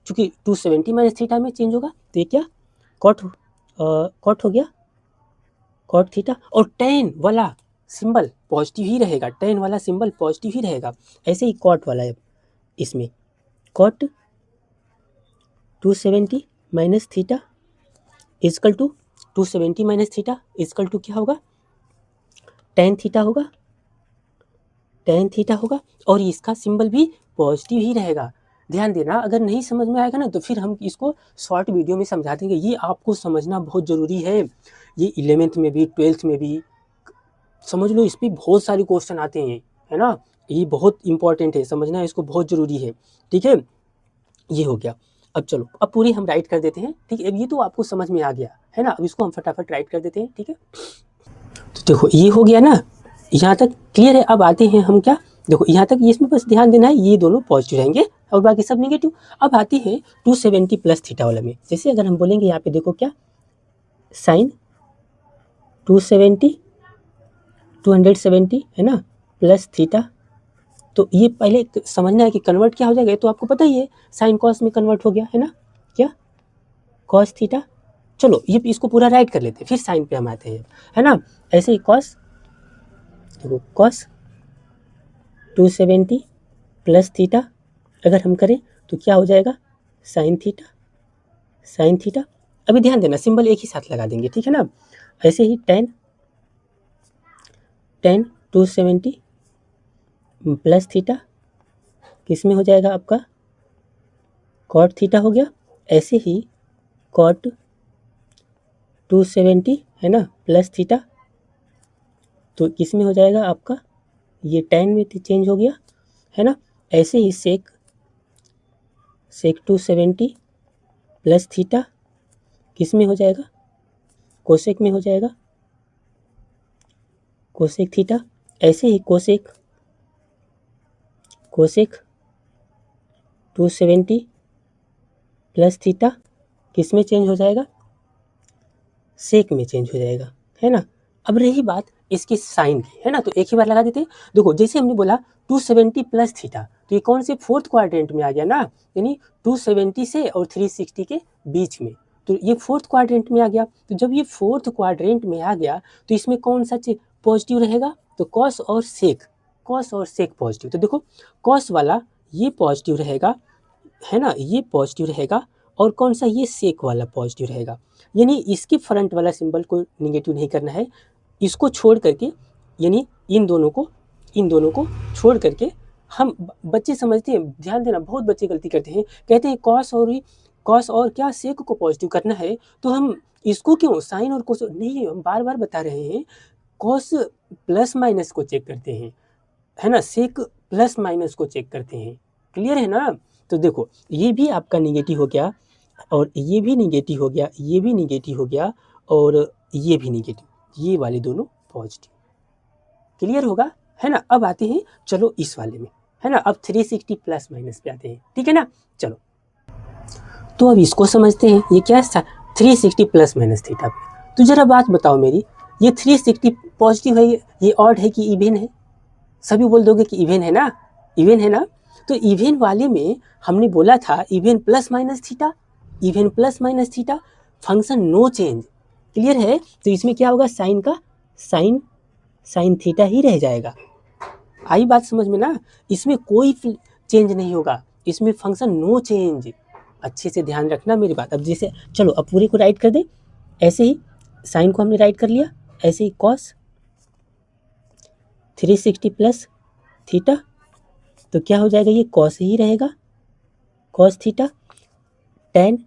चूँकि 270 माइनस थीटा में चेंज होगा तो ये क्या, कॉट हो गया, कॉट थीटा, और tan वाला सिंबल पॉजिटिव ही रहेगा, tan वाला सिंबल पॉजिटिव ही रहेगा। ऐसे ही कॉट वाला है, इसमें cot 270 minus theta is equal to 270 minus theta is equal to क्या होगा, tan थीटा होगा, tan थीटा होगा और इसका सिंबल भी पॉजिटिव ही रहेगा। ध्यान देना, अगर नहीं समझ में आएगा ना तो फिर हम इसको शॉर्ट वीडियो में समझा देंगे। ये आपको समझना बहुत ज़रूरी है। ये 11th में भी 12th में भी समझ लो, इस पर बहुत सारे क्वेश्चन आते हैं, है ना। ये बहुत इंपॉर्टेंट है, समझना इसको बहुत ज़रूरी है। ठीक है, ये हो गया। अब चलो, अब पूरी हम राइट कर देते हैं। ठीक है, अब ये तो आपको समझ में आ गया है ना। अब इसको हम फटाफट राइट कर देते हैं। ठीक है, तो देखो ये हो गया ना, यहाँ तक क्लियर है। अब आते हैं हम क्या, देखो यहाँ तक इसमें बस ध्यान देना है, ये दोनों पॉजिटिव रहेंगे और बाकी सब नेगेटिव। अब आते हैं 270 प्लस थीटा वाला में। जैसे अगर हम बोलेंगे यहाँ पे देखो क्या, साइन 270 है ना, प्लस थीटा। तो ये पहले समझना है कि कन्वर्ट क्या हो जाएगा। तो आपको पता ही है, साइन कॉस में कन्वर्ट हो गया है ना, क्या कॉस थीटा। चलो ये इसको पूरा राइट कर लेते हैं, फिर साइन पे हम आते हैं, है ना। ऐसे ही कॉस, देखो कॉस 270 प्लस थीटा अगर हम करें तो क्या हो जाएगा, साइन थीटा। अभी ध्यान देना, सिंबल एक ही साथ लगा देंगे, ठीक है ना। ऐसे ही टेन 270 प्लस थीटा किस में हो जाएगा आपका, कॉट थीटा हो गया। ऐसे ही कॉट 270 है ना, प्लस थीटा तो किस में हो जाएगा आपका, ये टेन में चेंज हो गया, है ना। ऐसे ही सेक 270 प्लस थीटा किस में हो जाएगा, कोसेक में हो जाएगा, कोसेक थीटा। ऐसे ही कोसेक 270 प्लस थीटा किस में चेंज हो जाएगा, सेक में चेंज हो जाएगा, है ना। अब रही बात इसकी साइन की, है ना, तो एक ही बार लगा देते हैं। देखो जैसे हमने बोला 270 प्लस थीटा, तो ये कौन से फोर्थ क्वाड्रेंट में आ गया ना, यानी 270 से और 360 के बीच में, तो ये फोर्थ क्वाड्रेंट में आ गया। तो जब ये फोर्थ क्वाड्रेंट में आ गया तो इसमें कौन सा पॉजिटिव रहेगा, तो कॉस और सेक पॉजिटिव। तो देखो कॉस वाला ये पॉजिटिव रहेगा, है ना, ये पॉजिटिव रहेगा, और कौन सा, ये सेक वाला पॉजिटिव रहेगा। यानी इसके फ्रंट वाला सिंबल को निगेटिव नहीं करना है, इसको छोड़ करके, यानी इन दोनों को छोड़ करके हम बच्चे समझते हैं, ध्यान देना, बहुत बच्चे गलती करते हैं, कहते हैं कॉस और क्या सेक को पॉजिटिव करना है, तो हम इसको क्यों साइन और कोस नहीं, हम बार बार बता रहे हैं, कॉस प्लस माइनस को चेक करते हैं, है ना, सेक प्लस माइनस को चेक करते हैं। क्लियर है ना। तो देखो ये भी आपका निगेटिव हो गया, और ये भी निगेटिव हो गया, ये भी निगेटिव हो गया, और ये भी निगेटिव, ये वाले दोनों पॉजिटिव। क्लियर होगा, है ना। अब आते हैं चलो इस वाले में, है ना। अब 360 प्लस माइनस पे आते हैं, ठीक है ना। चलो तो अब इसको समझते हैं, ये क्या है, 360 प्लस माइनस थीटा पे। तो जरा बात बताओ मेरी, ये 360 पॉजिटिव है, ये ऑड है कि इवन है, सभी बोल दोगे कि इवन है ना, इवन है ना। तो इवन वाले में हमने बोला था even plus minus theta, function no change. Clear है। तो इसमें क्या होगा, साइन का साइन थीटा ही रह जाएगा। आई बात समझ में ना, इसमें कोई चेंज नहीं होगा, इसमें फंक्शन नो चेंज। अच्छे से ध्यान रखना मेरी बात। अब जैसे चलो अब पूरी को राइट कर दे। ऐसे ही साइन को हमने राइट कर लिया, ऐसे ही कॉस 360 प्लस थीटा, तो क्या हो जाएगा, ये कॉस ही रहेगा, cos theta. Ten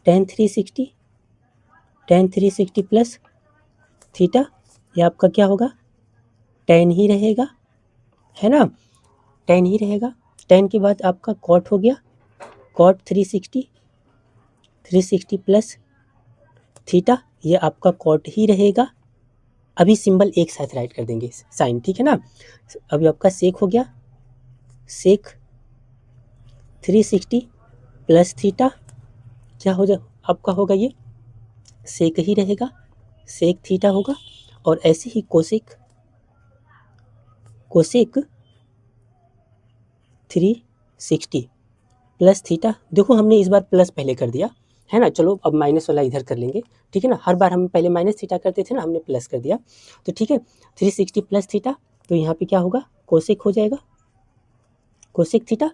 360 plus theta, ये आपका क्या होगा, टेन ही रहेगा, है ना, टेन ही रहेगा। टेन के बाद आपका कॉट हो गया, कॉट 360 प्लस थीटा, ये आपका कॉट ही रहेगा। अभी सिंबल एक साथ राइट कर देंगे, साइन, ठीक है ना। अभी आपका सेक हो गया, सेक 360 प्लस थीटा, क्या हो जाए आपका, होगा ये सेक ही रहेगा, सेक थीटा होगा। और ऐसे ही कोसेक 360 प्लस थीटा, देखो हमने इस बार प्लस पहले कर दिया, है ना। चलो अब माइनस वाला इधर कर लेंगे, ठीक है ना। हर बार हम पहले माइनस थीटा करते थे ना, हमने प्लस कर दिया, तो ठीक है। 360 प्लस थीटा, तो यहाँ पे क्या होगा, कोसेक हो जाएगा, कोसेक थीटा।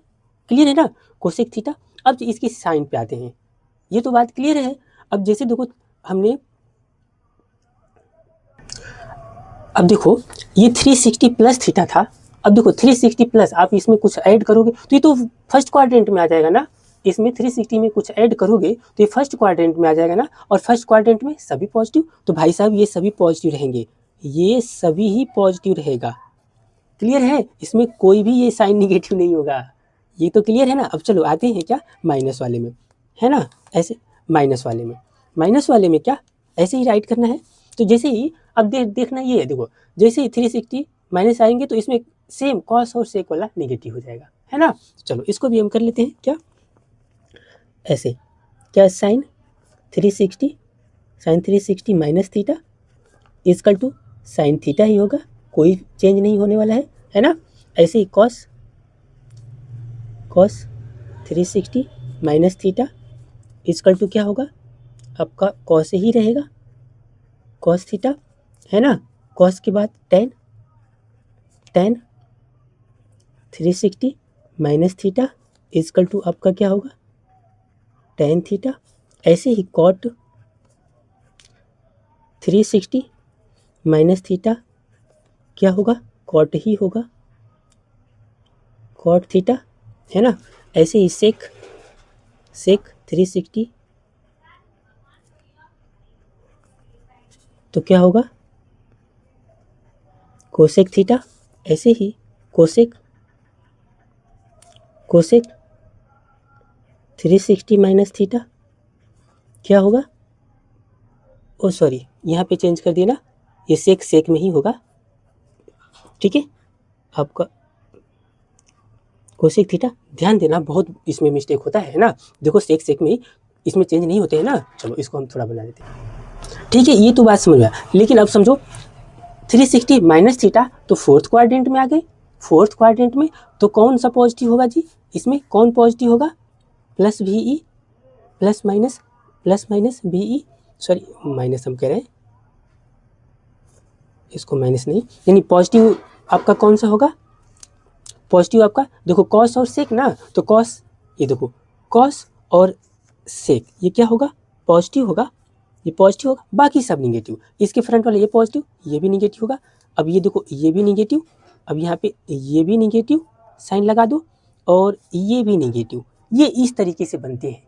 क्लियर है ना, कोसेक थीटा। अब इसकी साइन पे आते हैं, ये तो बात क्लियर है। अब जैसे देखो हमने अब देखो ये 360 प्लस थीटा था, अब देखो 360 प्लस आप इसमें कुछ ऐड करोगे तो ये तो फर्स्ट क्वाड्रेंट में आ जाएगा ना, इसमें 360 में कुछ ऐड करोगे तो ये फर्स्ट क्वाड्रेंट में आ जाएगा ना, और फर्स्ट क्वाड्रेंट में सभी पॉजिटिव, तो भाई साहब ये सभी पॉजिटिव रहेंगे, ये सभी ही पॉजिटिव रहेगा। क्लियर है, इसमें कोई भी ये साइन निगेटिव नहीं होगा, ये तो क्लियर है ना। अब चलो आते हैं क्या माइनस वाले में, है ना, ऐसे माइनस वाले में क्या ऐसे ही राइट करना है। तो जैसे ही अब देखना ये है, देखो जैसे ही 360 माइनस आएंगे तो इसमें सेम कॉस और सेक वाला निगेटिव हो जाएगा, है ना। चलो इसको भी हम कर लेते हैं क्या ऐसे, क्या sine 360 minus theta is equal to sine theta ही होगा, कोई चेंज नहीं होने वाला है ना। ऐसे ही cos 360 minus theta is equal to क्या होगा, आपका कॉस ही रहेगा, कॉस थीटा, है ना। कॉस के बाद tan 360 minus theta is equal to आपका क्या होगा टेन थीटा। ऐसे ही कॉट 360 माइनस थीटा क्या होगा, कॉट ही होगा, कॉट थीटा, है ना। ऐसे ही सेक 360 तो क्या होगा कोसेक थीटा। ऐसे ही कोसेक 360 माइनस थीटा क्या होगा, ओ सॉरी यहाँ पे चेंज कर दिया ना, ये सेक में ही होगा, ठीक है। आपका कोसेक थीटा, ध्यान देना बहुत इसमें मिस्टेक होता है ना, देखो सेक में ही, इसमें चेंज नहीं होते हैं ना। चलो इसको हम थोड़ा बना देते हैं, ठीक है, ये तो बात समझ में आया। लेकिन अब समझो 360 माइनस थीटा तो फोर्थ क्वाड्रेंट में आ गए, फोर्थ क्वाड्रेंट में तो कौन सा पॉजिटिव होगा जी, इसमें कौन पॉजिटिव होगा, plus V E plus minus V E, sorry minus हम कह रहे हैं, इसको माइनस नहीं, यानी पॉजिटिव आपका कौन सा होगा, पॉजिटिव आपका देखो कॉस और सेक ना, तो कॉस, ये देखो कॉस और सेक ये क्या होगा पॉजिटिव होगा, ये पॉजिटिव होगा, बाकी सब निगेटिव, इसके फ्रंट वाले ये पॉजिटिव, ये भी निगेटिव होगा। अब ये देखो ये भी निगेटिव, अब यहाँ पे ये भी निगेटिव साइन लगा दो, और ये भी निगेटिव, ये इस तरीके से बनते हैं।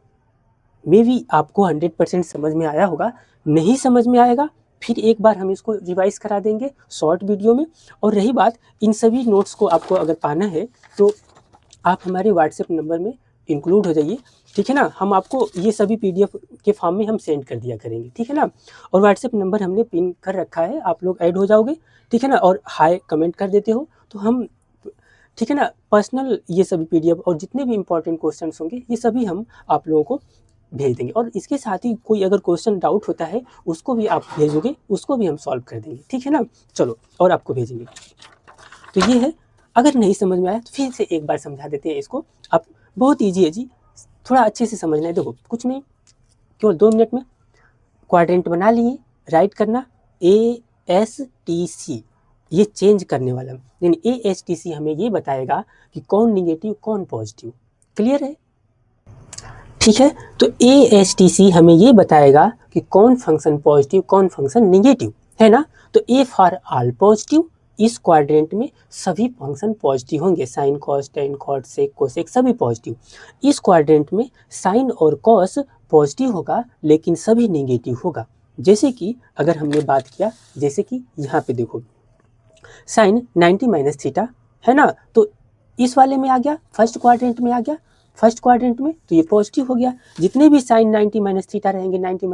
मे भी आपको 100% समझ में आया होगा, नहीं समझ में आएगा फिर एक बार हम इसको रिवाइज करा देंगे शॉर्ट वीडियो में। और रही बात इन सभी नोट्स को आपको अगर पाना है तो आप हमारे व्हाट्सएप नंबर में इंक्लूड हो जाइए, ठीक है ना। हम आपको ये सभी PDF के फॉर्म में हम सेंड कर दिया करेंगे, ठीक है ना। और व्हाट्सएप नंबर हमने पिन कर रखा है, आप लोग ऐड हो जाओगे, ठीक है ना, और हाय कमेंट कर देते हो तो हम, ठीक है ना, पर्सनल ये सभी PDF और जितने भी इंपॉर्टेंट क्वेश्चन होंगे ये सभी हम आप लोगों को भेज देंगे। और इसके साथ ही कोई अगर क्वेश्चन डाउट होता है उसको भी आप भेजोगे, उसको भी हम सॉल्व कर देंगे, ठीक है ना। चलो और आपको भेजेंगे, तो ये है। अगर नहीं समझ में आया तो फिर से एक बार समझा देते हैं इसको, आप बहुत ईजी है जी, थोड़ा अच्छे से समझना है। देखो कुछ नहीं, केवल 2 मिनट में क्वाड्रेंट बना लिए, राइट करना ASTC, ये चेंज करने वाला, यानी ASTC हमें ये बताएगा कि कौन निगेटिव कौन पॉजिटिव, क्लियर है, ठीक है। तो ASTC हमें ये बताएगा कि कौन फंक्शन पॉजिटिव कौन फंक्शन निगेटिव, है ना। तो A फॉर ऑल पॉजिटिव, इस क्वाड्रेंट में सभी फंक्शन पॉजिटिव होंगे, sine cos tan cot sec cosec सभी पॉजिटिव। इस क्वाड्रेंट में साइन और कॉस पॉजिटिव होगा लेकिन सभी नेगेटिव होगा। जैसे कि अगर हमने बात किया, जैसे कि यहाँ पे देखो साइन 90 माइनस थीटा, है ना, तो इस वाले में आ गया, फर्स्ट क्वाड्रेंट में आ गया, फर्स्ट क्वाड्रेंट में तो ये पॉजिटिव हो गया। जितने भी साइन 90 माइनस थीटा रहेंगे, 90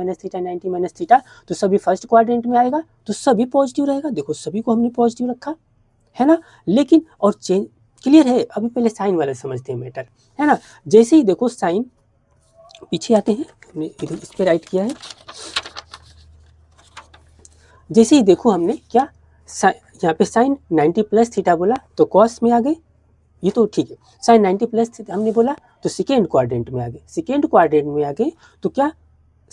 माइनस थीटा तो सभी फर्स्ट क्वाड्रेंट में आएगा, तो सभी पॉजिटिव रहेगा। देखो सभी को हमने पॉजिटिव रखा, है ना। लेकिन और चेंज क्लियर है, अभी पहले साइन वाला समझते हैं मैटर, है ना। जैसे ही देखो साइन, पीछे आते हैं, हमने इस पर राइट किया है, जैसे ही देखो हमने क्या यहाँ पे साइन 90 प्लस थीटा बोला तो कॉस में आ गए, ये तो ठीक है। साइन 90 प्लस थीटा हमने बोला तो सेकेंड क्वाड्रेंट में आ गए, सेकेंड क्वाड्रेंट में आ गए तो क्या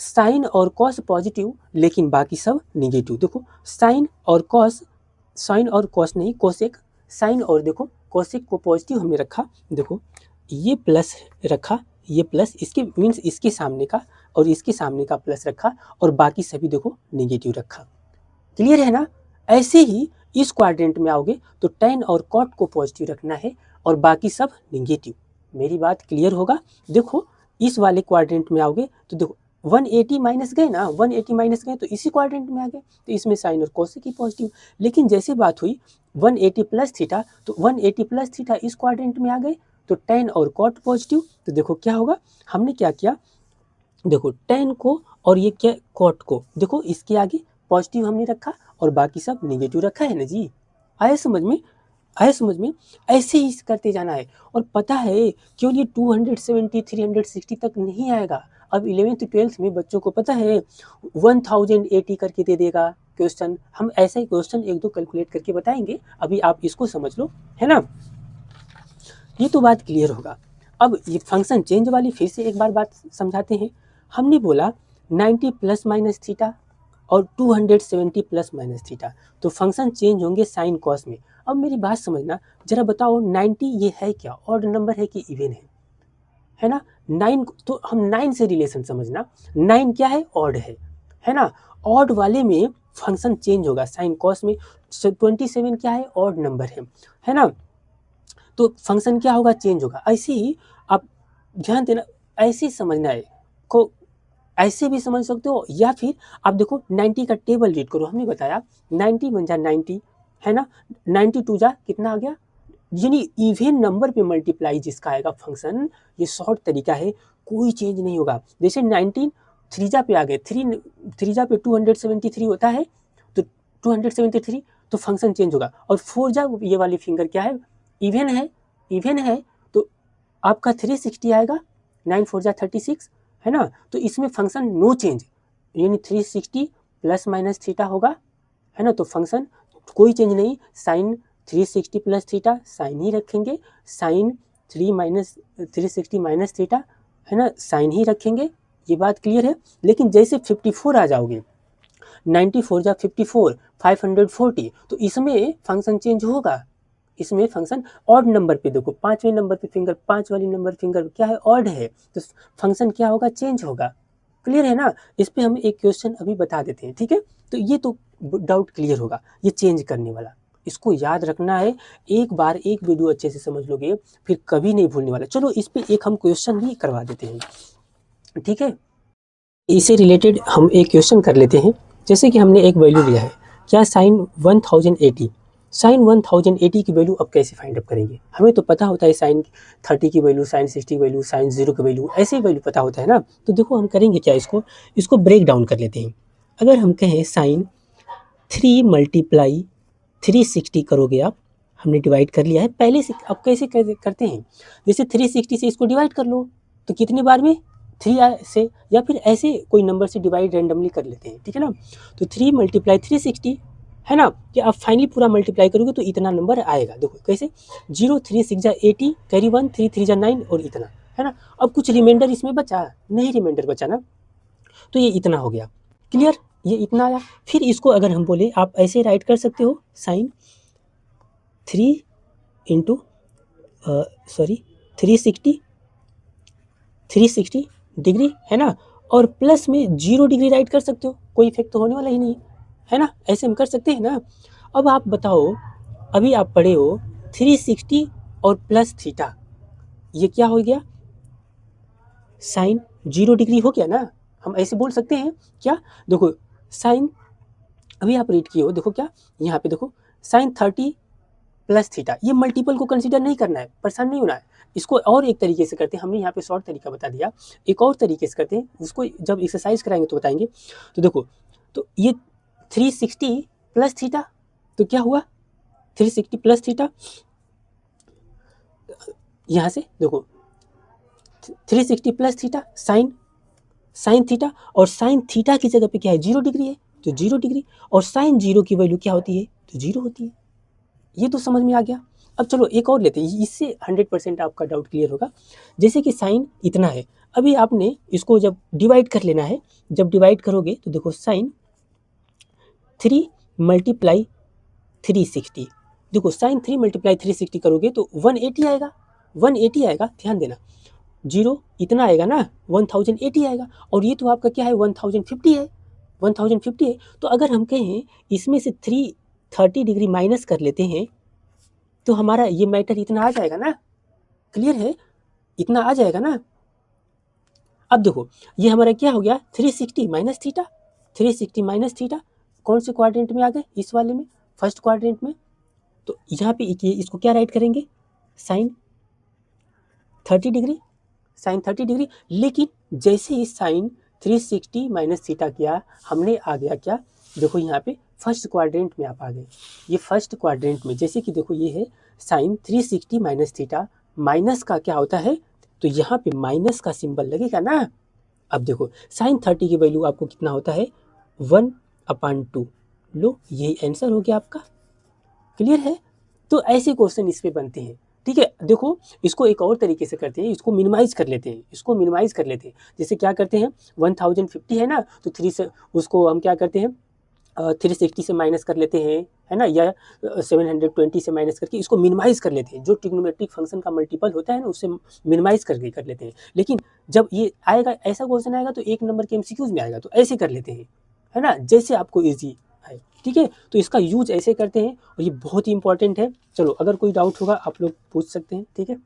साइन और कॉस पॉजिटिव लेकिन बाकी सब निगेटिव। देखो साइन और कॉस नहीं कोसेक, साइन और देखो कोसेक को पॉजिटिव हमने रखा, देखो ये प्लस रखा, ये प्लस इसके मीन्स इसके सामने का और इसके सामने का प्लस रखा, और बाकी सभी देखो निगेटिव रखा, क्लियर है ना। ऐसे ही इस क्वाड्रेंट में आओगे तो tan और cot को पॉजिटिव रखना है और बाकी सब निगेटिव। मेरी बात क्लियर होगा। देखो इस वाले क्वाड्रेंट में आओगे तो देखो 180 माइनस गए ना, 180 माइनस गए तो इसी क्वाड्रेंट में आ गए, तो इसमें साइन और कोसेक की पॉजिटिव। लेकिन जैसे बात हुई 180 प्लस थीटा, तो 180 प्लस थीटा इस क्वाड्रेंट में आ गए तो tan और cot पॉजिटिव। तो देखो क्या होगा, हमने क्या किया, देखो tan को और ये क्या cot को, देखो इसके आगे पॉजिटिव हमने रखा और बाकी सब नेगेटिव रखा है ना जी। आया समझ में, आया समझ में। ऐसे ही करते जाना है। और पता है केवल ये 270 360 तक नहीं आएगा। अब 11th 12th में बच्चों को पता है 1080 करके दे देगा क्वेश्चन। हम ऐसा ही क्वेश्चन एक दो कैलकुलेट करके बताएंगे, अभी आप इसको समझ लो, है ना। ये तो बात क्लियर होगा। अब ये फंक्शन चेंज वाली फिर से एक बार बात समझाते हैं। हमने बोला 90 प्लस माइनस थीटा और 270 प्लस माइनस थीटा, तो फंक्शन चेंज होंगे साइन कॉस में। अब मेरी बात समझना, जरा बताओ 90 ये है क्या, ऑड नंबर है कि इवन है ना। 9 तो हम 9 से रिलेशन समझना, 9 क्या है, ऑड है ना। ऑड वाले में फंक्शन चेंज होगा साइन कॉस में। 27 क्या है, ऑड नंबर है ना, तो फंक्शन क्या होगा, चेंज होगा। ऐसे ही आप ध्यान देना, ऐसे ही समझना है को, ऐसे भी समझ सकते हो या फिर आप देखो 90 का टेबल रीड करो। हमने बताया 90 बन जा 90, है ना, 92 जा कितना आ गया, यानी इवन नंबर पे मल्टीप्लाई जिसका आएगा फंक्शन, ये शॉर्ट तरीका है, कोई चेंज नहीं होगा। जैसे 19 थ्रीजा पे आ गए, थ्रीजा पे 273 होता है, तो 273 तो फंक्शन चेंज होगा। और 4 जा ये वाली फिंगर क्या है, इवन है तो आपका 360 आएगा, 9 4 जा 36, है ना। तो इसमें फंक्शन नो चेंज, यानी 360 प्लस माइनस थीटा होगा, है ना। तो फंक्शन कोई चेंज नहीं, साइन 360 प्लस थीटा साइन ही रखेंगे, साइन 360 माइनस थीटा, है ना, साइन ही रखेंगे। ये बात क्लियर है। लेकिन जैसे 54 आ जाओगे, 94 जा 54, 540, तो इसमें फंक्शन चेंज होगा। इसमें फंक्शन ऑड नंबर पे, देखो 5वें नंबर पे फिंगर, 5 वाली नंबर फिंगर क्या है, ऑड है, तो फंक्शन क्या होगा, चेंज होगा। क्लियर है ना। इस पे हम एक क्वेश्चन अभी बता देते हैं, ठीक है। तो ये तो डाउट क्लियर होगा, ये चेंज करने वाला, इसको याद रखना है। एक बार एक वीडियो अच्छे से समझ लोगे फिर कभी नहीं भूलने वाला। चलो इस पे एक हम क्वेश्चन भी करवा देते हैं, ठीक है। इससे रिलेटेड हम एक क्वेश्चन कर लेते हैं। जैसे कि हमने एक वैल्यू लिया है, क्या साइन 1080, साइन 1080 की वैल्यू अब कैसे फाइंड अप करेंगे। हमें तो पता होता है साइन 30 की वैल्यू, साइन 60 की वैल्यू, साइन 0 की वैल्यू, ऐसे ही वैल्यू पता होता है ना। तो देखो हम करेंगे क्या, इसको ब्रेक डाउन कर लेते हैं। अगर हम कहें साइन 3 मल्टीप्लाई 360 करोगे आप, हमने डिवाइड कर लिया है पहले से। अब कैसे करते हैं, जैसे 360 से इसको डिवाइड कर लो, तो कितनी बार में, 3 से, या फिर ऐसे कोई नंबर से डिवाइड रैंडमली कर लेते हैं, ठीक है ना। तो 3 मल्टीप्लाई 360, है ना, कि आप फाइनली पूरा मल्टीप्लाई करोगे तो इतना नंबर आएगा। देखो कैसे, 0 3 6 जा 80, कैरी 1 3 3 जा 9 और इतना, है ना। अब कुछ रिमाइंडर इसमें बचा नहीं, रिमाइंडर बचा ना, तो ये इतना हो गया। क्लियर, ये इतना आया। फिर इसको अगर हम बोले, आप ऐसे राइट कर सकते हो, साइन 3 इंटू 360 डिग्री, है ना, और प्लस में 0 डिग्री राइट कर सकते हो, कोई इफेक्ट तो होने वाला ही नहीं है ना। ऐसे हम कर सकते हैं ना। अब आप बताओ, अभी आप पढ़े हो 360 और प्लस थीटा, ये क्या हो गया, साइन 0 डिग्री हो गया ना। हम ऐसे बोल सकते हैं क्या, देखो साइन, अभी आप रीड किए हो, देखो क्या यहाँ पे देखो, साइन 30 प्लस थीटा, ये मल्टीपल को कंसीडर नहीं करना है, परेशान नहीं होना है। इसको और एक तरीके से करते हैं, हमने यहाँ पे शॉर्ट तरीका बता दिया, एक और तरीके से करते हैं, उसको जब एक्सरसाइज कराएंगे तो बताएंगे। तो देखो, तो ये 360 प्लस थीटा, तो क्या हुआ 360 प्लस थीटा, यहाँ से देखो 360 प्लस थीटा साइन थीटा, और साइन थीटा की जगह पे क्या है, 0 डिग्री है, तो 0 डिग्री, और साइन 0 की वैल्यू क्या होती है, तो 0 होती है। ये तो समझ में आ गया। अब चलो एक और लेते हैं, इससे 100% आपका डाउट क्लियर होगा। जैसे कि साइन इतना है, अभी आपने इसको जब डिवाइड कर लेना है, जब डिवाइड करोगे तो देखो साइन 3 मल्टीप्लाई 360, देखो साइन 3 मल्टीप्लाई 360 करोगे तो 180 आएगा, 180 आएगा, ध्यान देना, 0 इतना आएगा ना, 1080 आएगा, और ये तो आपका क्या है 1050 है, 1050 है। तो अगर हम कहें इसमें से 3 30 डिग्री माइनस कर लेते हैं तो हमारा ये मैटर इतना आ जाएगा ना, क्लियर है, इतना आ जाएगा ना। अब देखो ये हमारा क्या हो गया 360 माइनस थीटा, 360 माइनस थीटा कौन से क्वाड्रेंट में आ गए, इस वाले में, फर्स्ट क्वाड्रेंट में। तो यहाँ पे इसको क्या राइट करेंगे, साइन 30 डिग्री, साइन 30 डिग्री। लेकिन जैसे ही साइन 360 माइनस थीटा किया हमने आ गया क्या, देखो यहाँ पे फर्स्ट क्वाड्रेंट में आप आ गए। ये फर्स्ट क्वाड्रेंट में जैसे कि देखो ये है साइन 360 माइनस थीटा, माइनस का क्या होता है, तो यहाँ पे माइनस का सिंबल लगेगा ना। अब देखो साइन 30 की वैल्यू आपको कितना होता है 1/2, लो यही आंसर हो गया आपका, क्लियर है। तो ऐसे क्वेश्चन इस पे बनते हैं, ठीक है। देखो इसको एक और तरीके से करते हैं, इसको मिनिमाइज कर लेते हैं, इसको मिनिमाइज कर लेते हैं। जैसे क्या करते हैं 1050 है ना, तो 3 से उसको हम क्या करते हैं 360 से माइनस कर लेते हैं, है ना, या 720 से माइनस करके इसको मिनिमाइज कर लेते हैं। जो ट्रिग्नोमेट्रिक फंक्शन का मल्टीपल होता है ना उससे मिनिमाइज करके कर लेते हैं। लेकिन जब ये आएगा ऐसा क्वेश्चन आएगा तो 1 नंबर के एमसीक्यूज में आएगा, तो ऐसे कर लेते हैं, है ना, जैसे आपको ईजी है, ठीक है। तो इसका यूज ऐसे करते हैं और ये बहुत ही इंपॉर्टेंट है। चलो अगर कोई डाउट होगा आप लोग पूछ सकते हैं, ठीक है।